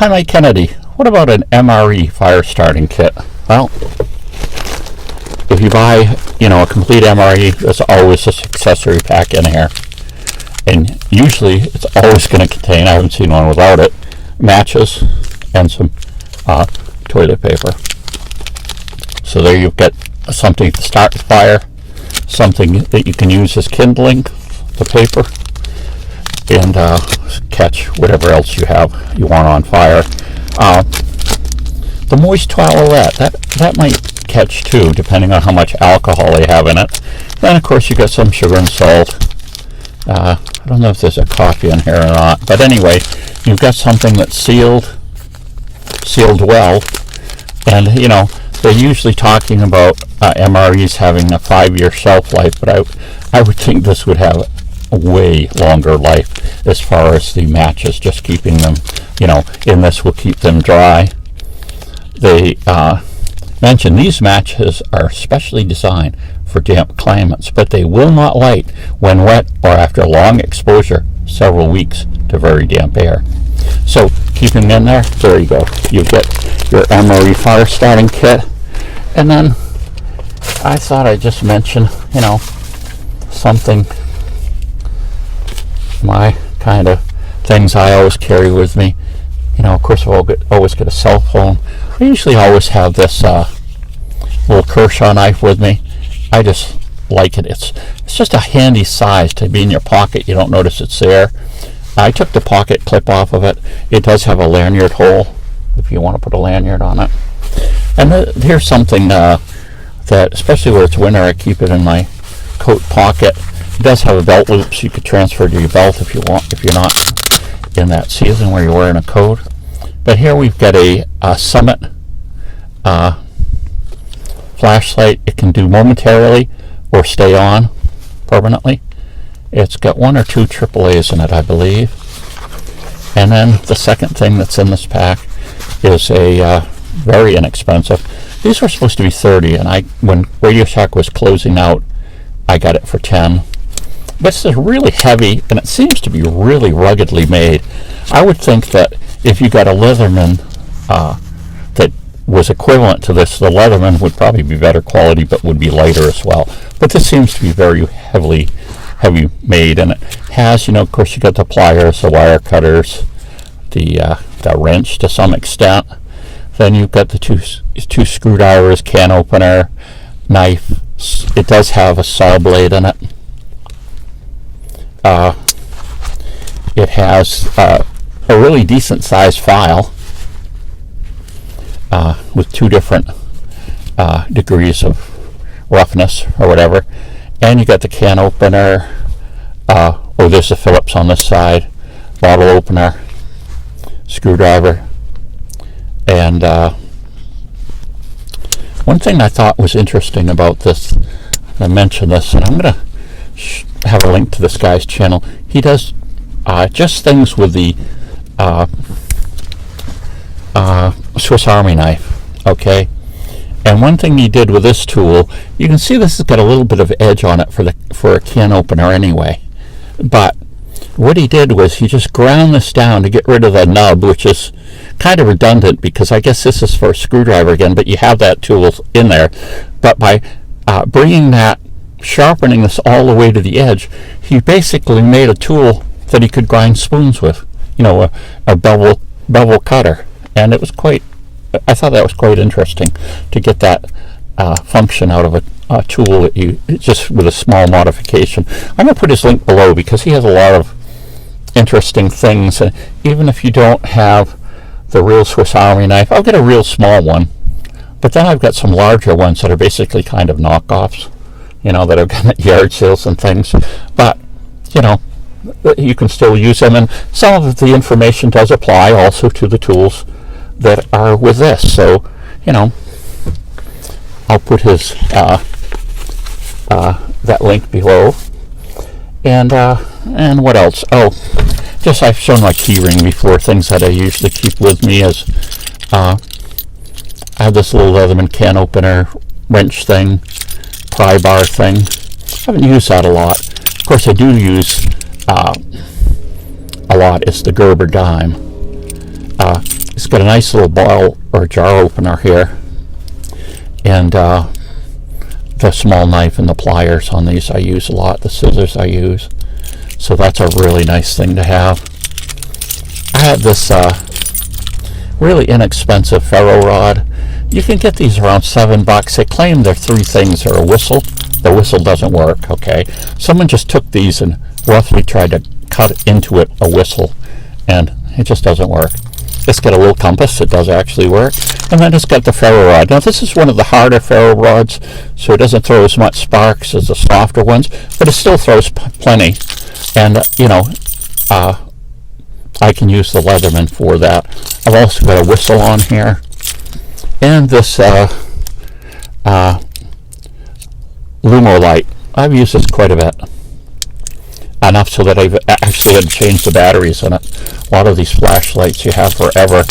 Hi, Mike Kennedy. What about an MRE Fire Starting Kit? Well, if you buy, a complete MRE, there's always this accessory pack in here. And usually it's always going to contain, I haven't seen one without it, matches and some toilet paper. So there you've got something to start the fire, something that you can use as kindling, the paper, and catch whatever else you want on fire. The moist toilet, that might catch too, depending on how much alcohol they have in it. Then of course you got some sugar and salt. I don't know if there's a coffee in here or not, but anyway, you've got something that's sealed well, and they're usually talking about MREs having a 5-year shelf life, but I would think this would have a way longer life as far as the matches, just keeping them, in this will keep them dry. They mention these matches are specially designed for damp climates, but they will not light when wet or after long exposure, several weeks, to very damp air. So keeping them in there you go. You get your MRE Fire Starting Kit. And then I thought I'd just mention, something, my kind of things I always carry with me. Of course, I always get a cell phone. I usually always have this little Kershaw knife with me. I just like it. It's just a handy size to be in your pocket. You don't notice it's there. I took the pocket clip off of it. It does have a lanyard hole if you want to put a lanyard on it. And here's something that, especially where it's winter, I keep it in my coat pocket. It does have a belt loop, so you could transfer to your belt if you want, if you're not in that season where you're wearing a coat. But here we've got a Summit flashlight. It can do momentarily or stay on permanently. It's got 1 or 2 AAAs in it, I believe. And then the second thing that's in this pack is a very inexpensive. These were supposed to be $30, and when Radio Shack was closing out, I got it for $10. But it's really heavy, and it seems to be really ruggedly made. I would think that if you got a Leatherman that was equivalent to this, the Leatherman would probably be better quality, but would be lighter as well. But this seems to be very heavy made, and it has, of course, you got the pliers, the wire cutters, the wrench to some extent. Then you've got the two screwdrivers, can opener, knife. It does have a saw blade in it. It has a really decent sized file with 2 different degrees of roughness or whatever. And you got the can opener. There's the Phillips on this side, bottle opener, screwdriver. And one thing I thought was interesting about this, I mentioned this, and I'm going to have a link to this guy's channel. He does just things with the Swiss Army knife, okay? And one thing he did with this tool, you can see this has got a little bit of edge on it for a can opener anyway. But what he did was he just ground this down to get rid of the nub, which is kind of redundant because I guess this is for a screwdriver again, but you have that tool in there. But by sharpening this all the way to the edge, he basically made a tool that he could grind spoons with, a bevel cutter. And it was I thought that was quite interesting to get that function out of a tool that just with a small modification. I'm going to put his link below because he has a lot of interesting things. And even if you don't have the real Swiss Army knife, I'll get a real small one. But then I've got some larger ones that are basically kind of knockoffs, that I've got at yard sales and things. But, you can still use them. And some of the information does apply also to the tools that are with this. So, I'll put his that link below. And what else? Just I've shown my key ring before. Things that I usually keep with me is I have this little Leatherman can opener, wrench thing, pry bar thing. I haven't used that a lot. Of course, I do use a lot is the Gerber dime. It's got a nice little bottle or jar opener here, and the small knife and the pliers on these I use a lot, the scissors I use. So that's a really nice thing to have. I have this really inexpensive ferro rod. You can get these around $7. They claim they're 3 things or a whistle. The whistle doesn't work, okay? Someone just took these and roughly tried to cut into it a whistle, and it just doesn't work. It's got a little compass. It does actually work. And then it's got the ferro rod. Now this is one of the harder ferro rods, so it doesn't throw as much sparks as the softer ones, but it still throws plenty. And I can use the Leatherman for that. I've also got a whistle on here, and this Lumo light. I've used this quite a bit. Enough so that I've actually had to change the batteries in it. A lot of these flashlights you have forever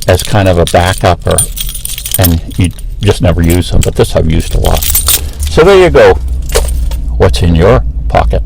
as kind of a backup, and you just never use them, but this I've used a lot. So there you go. What's in your pocket?